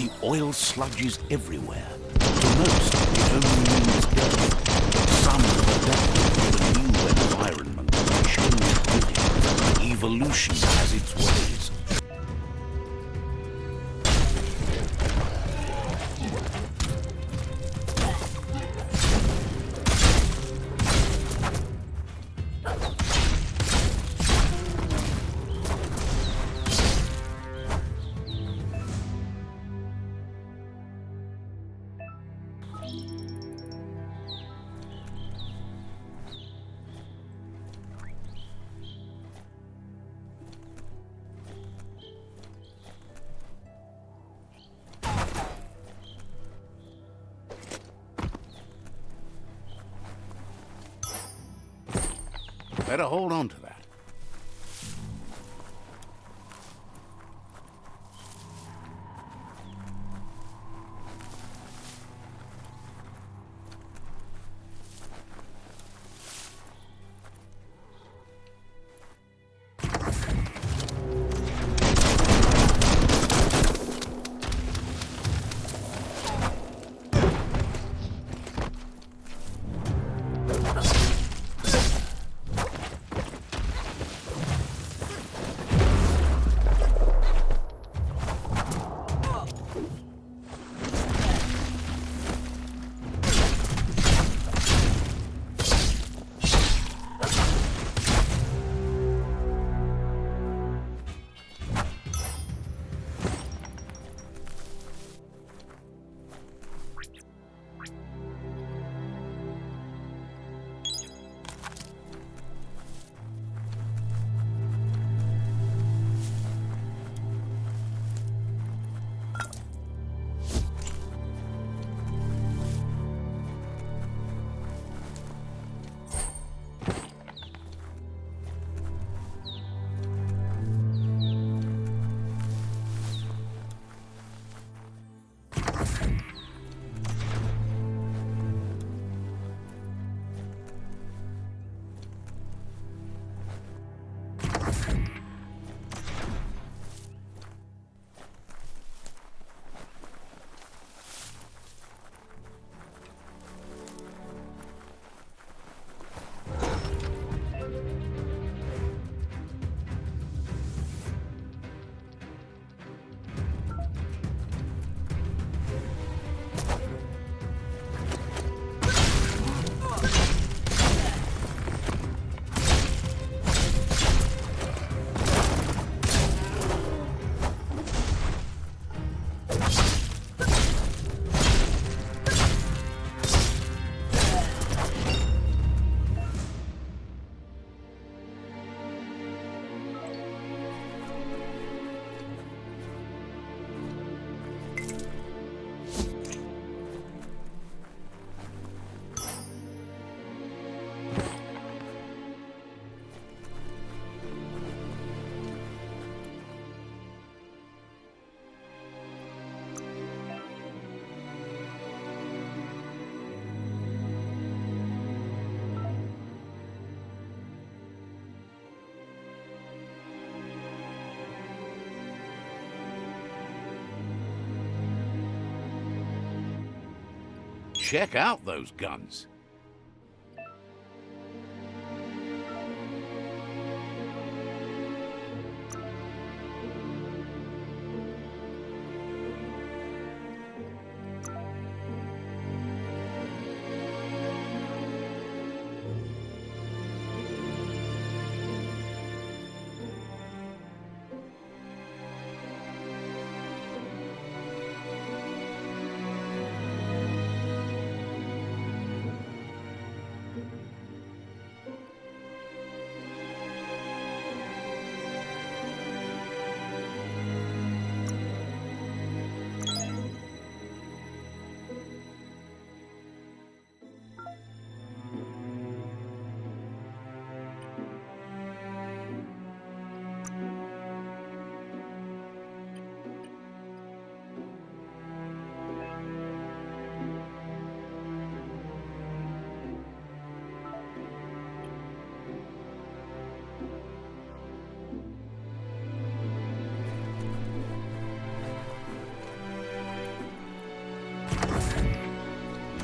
The oil sludges everywhere. To most, it only means death. Some have adapted to the new environment, changed with it. Evolution has its ways. Better hold on to that. Check out those guns.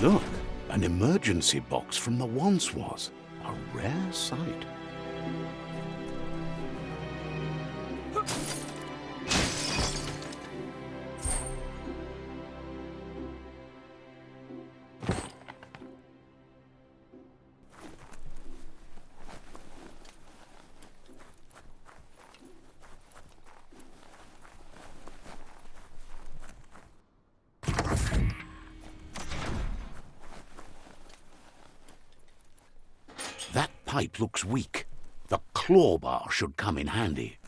Look, an emergency box from the once was. A rare sight. That pipe looks weak. The claw bar should come in handy.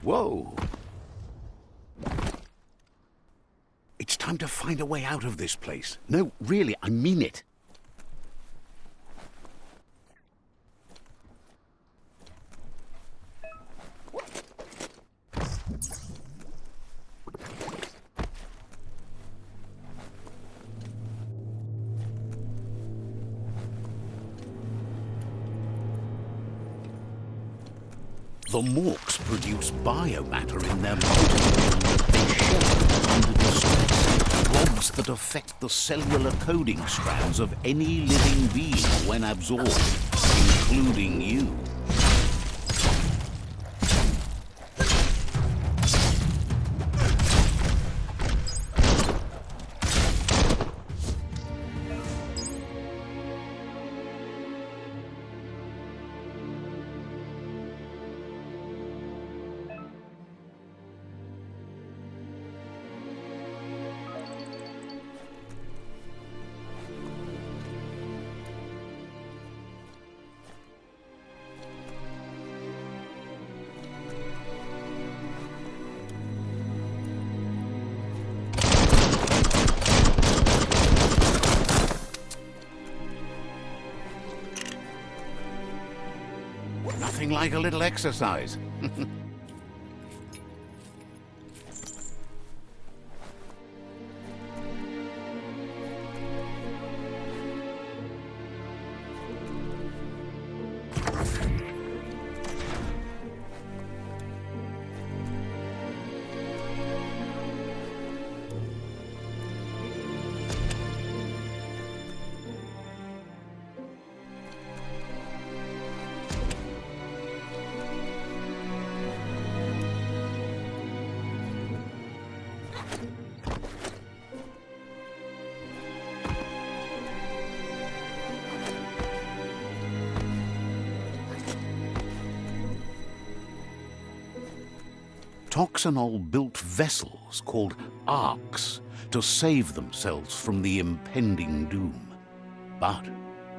Whoa! It's time to find a way out of this place. No, really, I mean it. The Morks produce biomatter in their multiple that they share under distress. Rods that affect the cellular coding strands of any living being when absorbed, including you. Nothing like a little exercise. Toxanol built vessels called arks to save themselves from the impending doom. But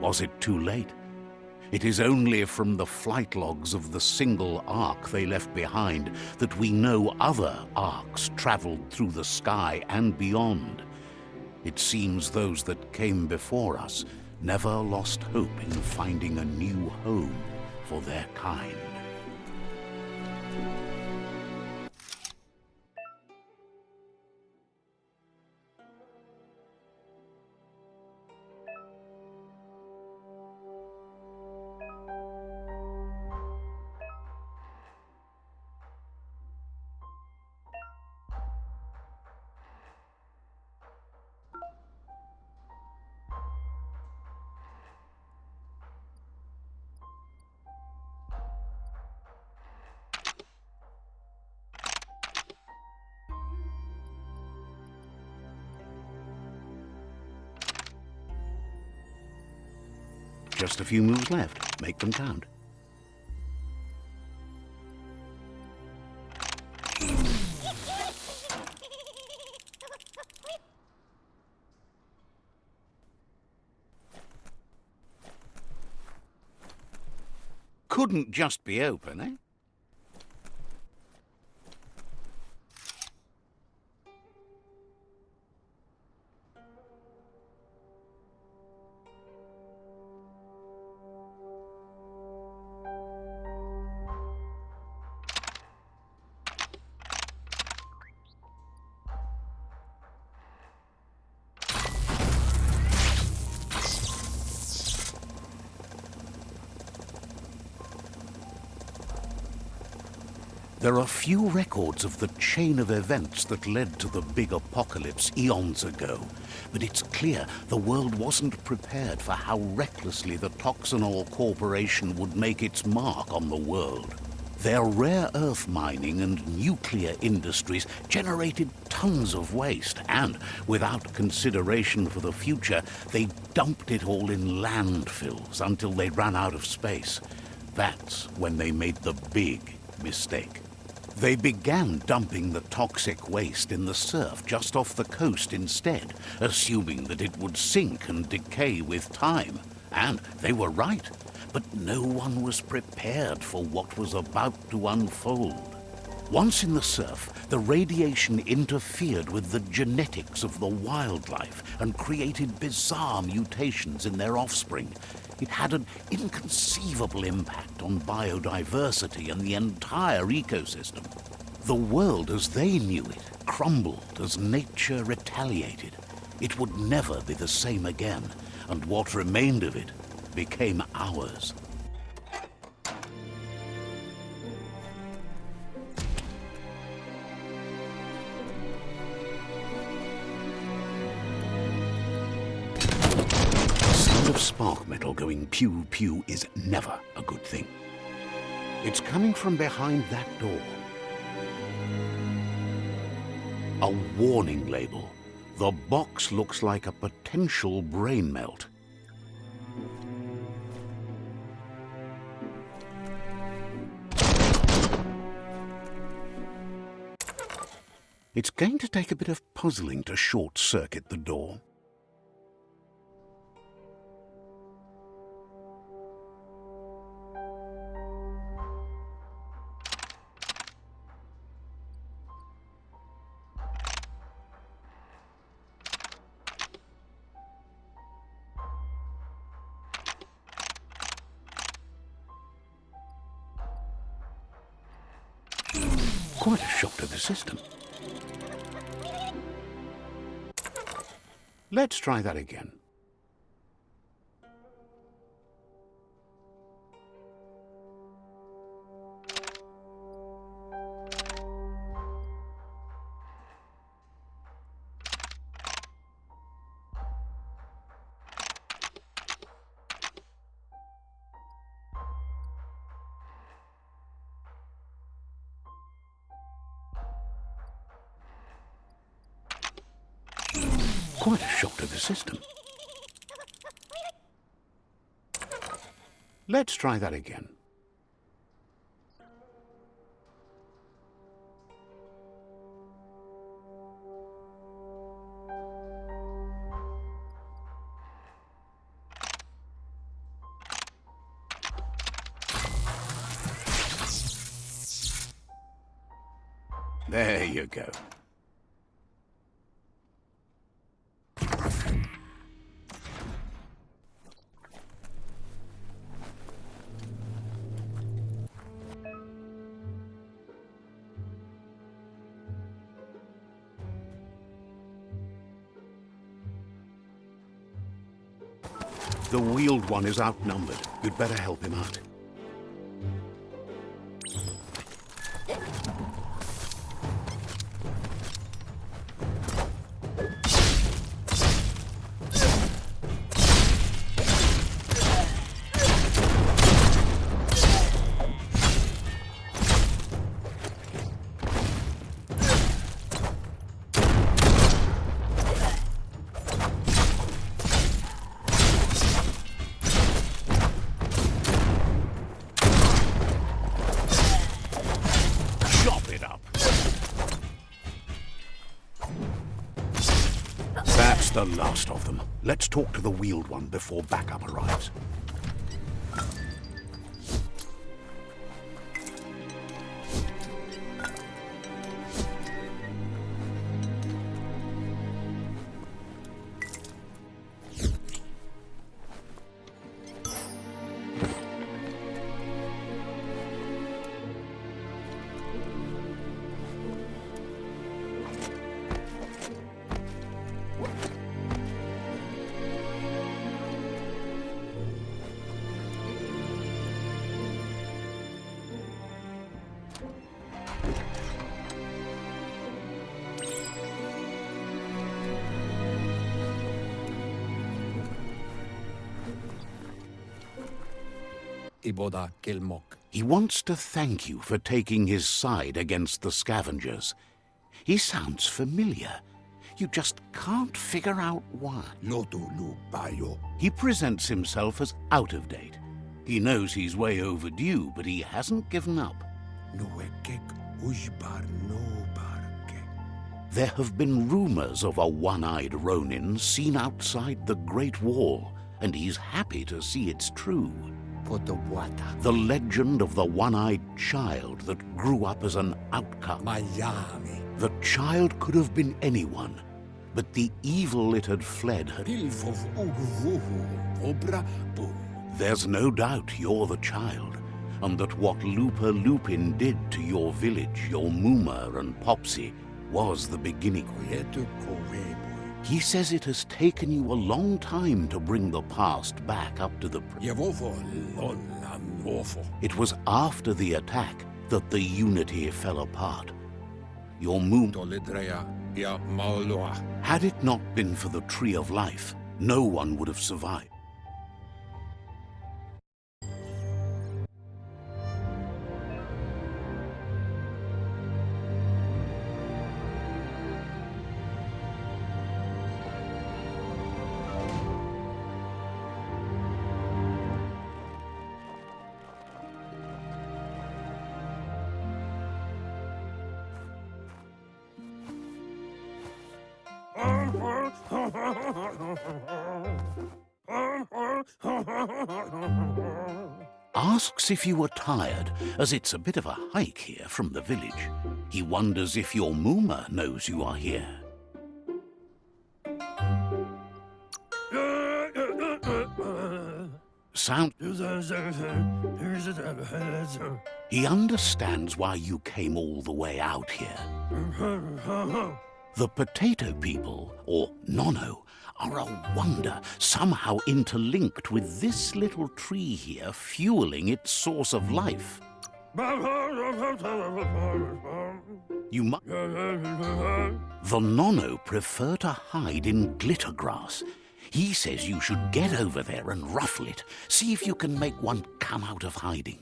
was it too late? It is only from the flight logs of the single ark they left behind that we know other arks traveled through the sky and beyond. It seems those that came before us never lost hope in finding a new home for their kind. Just a few moves left. Make them count. Couldn't just be open, eh? There are few records of the chain of events that led to the big apocalypse eons ago, but it's clear the world wasn't prepared for how recklessly the Toxanol Corporation would make its mark on the world. Their rare earth mining and nuclear industries generated tons of waste, and without consideration for the future, they dumped it all in landfills until they ran out of space. That's when they made the big mistake. They began dumping the toxic waste in the surf just off the coast instead, assuming that it would sink and decay with time. And they were right. But no one was prepared for what was about to unfold. Once in the surf, the radiation interfered with the genetics of the wildlife and created bizarre mutations in their offspring. It had an inconceivable impact on biodiversity and the entire ecosystem. The world as they knew it crumbled as nature retaliated. It would never be the same again, and what remained of it became ours. The sound of spark metal going pew-pew is never a good thing. It's coming from behind that door. A warning label. The box looks like a potential brain melt. It's going to take a bit of puzzling to short-circuit the door. Quite a shock to the system. Let's try that again. Quite a shock to the system. Let's try that again. There you go. The wheeled one is outnumbered. You'd better help him out. That's the last of them. Let's talk to the wheeled one before backup arrives. iboda kelmok. He wants to thank you for taking his side against the scavengers. He sounds familiar. You just can't figure out why. Loto lu bayo. He presents himself as out of date. He knows he's way overdue, but he hasn't given up. Nuekek ujbar no barke. There have been rumors of a one-eyed Ronin seen outside the Great Wall, and he's happy to see it's true. Potawata. The legend of the one-eyed child that grew up as an outcast. Miami. The child could have been anyone, but the evil it had fled had... Pilfov ugvuhu. Obra boom. There's no doubt you're the child, and that what Lupa Lupin did to your village, your Muma and Popsy, was the beginning. Koyetu koweboy. He says it has taken you a long time to bring the past back up to the Yevofo lon lamofo. It was after the attack that the unity fell apart. Your Muma... Toledrea ya mauloa. Had it not been for the Tree of Life, no one would have survived. Asks if you were tired, as it's a bit of a hike here from the village. He wonders if your Muma knows you are here. Sound... He understands why you came all the way out here. The potato people, or Nono, are a wonder, somehow interlinked with this little tree here fueling its source of life. You must... The Nono prefer to hide in glitter grass. He says you should get over there and ruffle it. See if you can make one come out of hiding.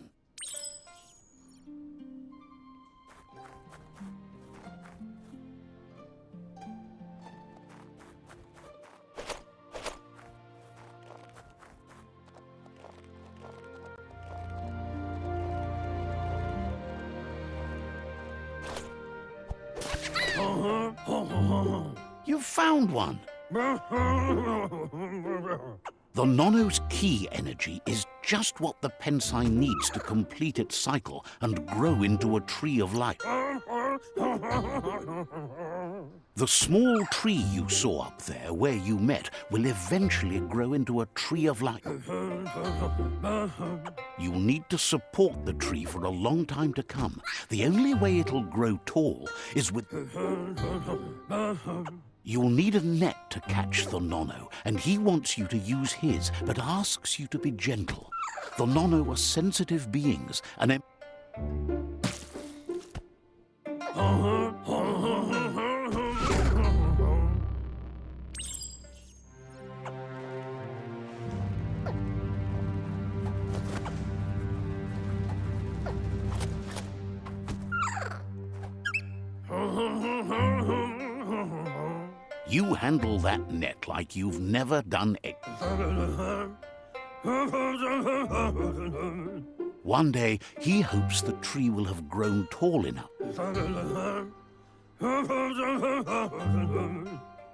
You've found one. The Nono's key energy is just what the Pensai needs to complete its cycle and grow into a tree of life. The small tree you saw up there where you met will eventually grow into a tree of life. You'll need to support the tree for a long time to come. The only way it'll grow tall is with... You'll need a net to catch the Nono, and he wants you to use his, but asks you to be gentle. The Nono are sensitive beings, and... You handle that net like you've never done it. One day, he hopes the tree will have grown tall enough.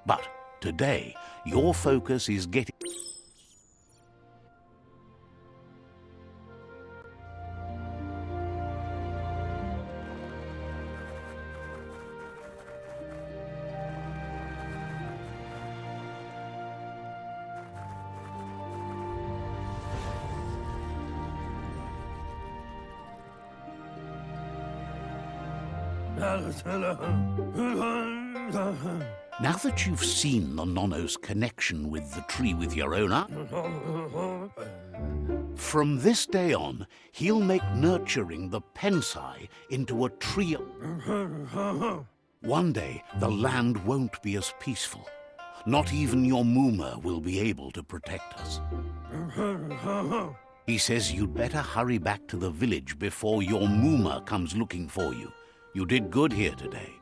But today, your focus is getting... Now that you've seen the Nono's connection with the tree with your own eye, from this day on, he'll make nurturing the Pensai into a tree. One day, the land won't be as peaceful. Not even your Muma will be able to protect us. He says you'd better hurry back to the village before your Muma comes looking for you. You did good here today.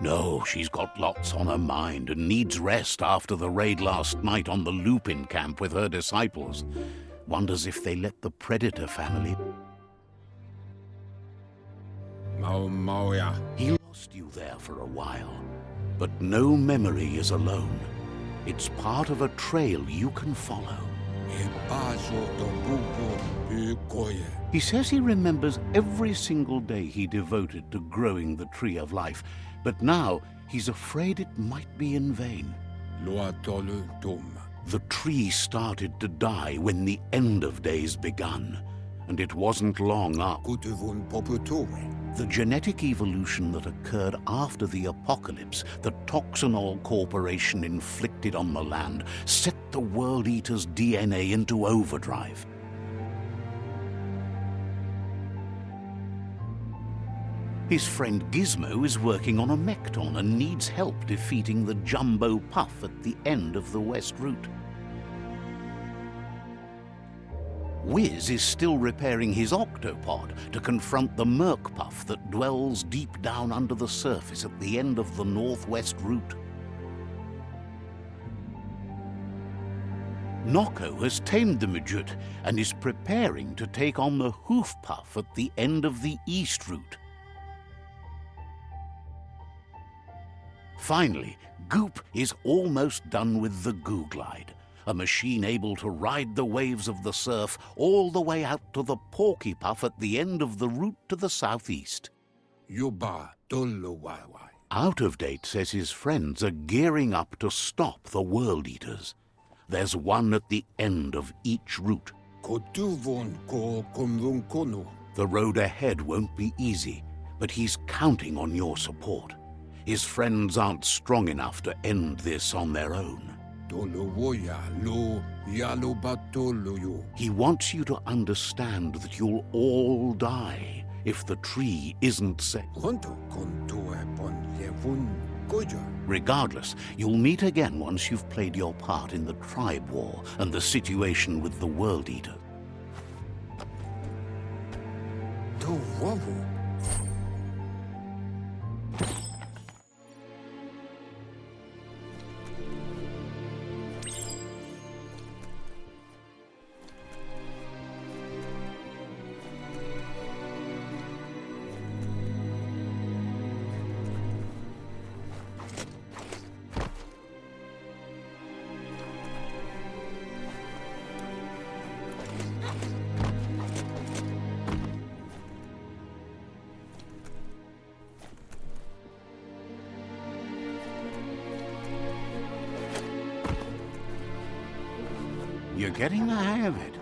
No, she's got lots on her mind and needs rest after the raid last night on the Lupin camp with her disciples. Wonders if they let the Predator family... Mauya. He lost you there for a while, but no memory is alone. It's part of a trail you can follow. He says he remembers every single day he devoted to growing the Tree of Life, but now he's afraid it might be in vain. The tree started to die when the end of days begun, and it wasn't long after. The genetic evolution that occurred after the apocalypse that Toxanol Corporation inflicted on the land set the World Eater's DNA into overdrive. His friend Gizmo is working on a Mekton and needs help defeating the Jumbo Puff at the end of the West Route. Wiz is still repairing his octopod to confront the Merc Puff that dwells deep down under the surface at the end of the Northwest Route. Nocco has tamed the Midget and is preparing to take on the Hoof Puff at the end of the East Route. Finally, Goop is almost done with the Googlide, a machine able to ride the waves of the surf all the way out to the Porky Puff at the end of the route to the southeast. Out of Date says his friends are gearing up to stop the World Eaters. There's one at the end of each route. The road ahead won't be easy, but he's counting on your support. His friends aren't strong enough to end this on their own. He wants you to understand that you'll all die if the tree isn't saved. Regardless, you'll meet again once you've played your part in the tribe war and the situation with the World Eater. You're getting the hang of it.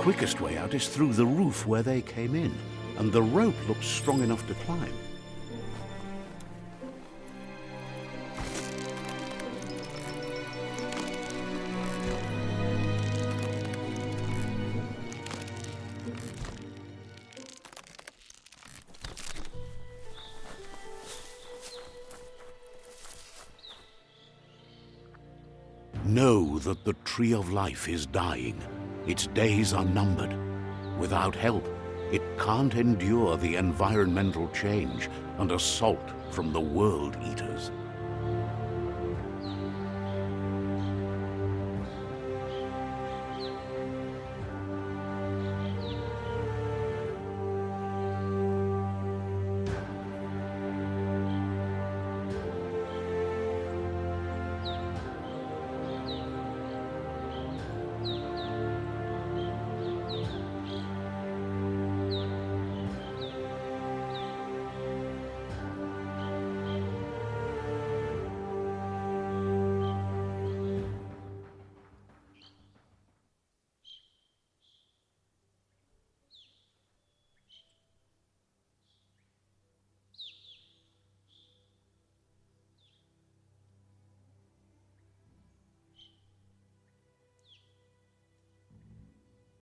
Quickest way out is through the roof where they came in, and the rope looks strong enough to climb. Know that the Tree of Life is dying. Its days are numbered. Without help, it can't endure the environmental change and assault from the World Eaters.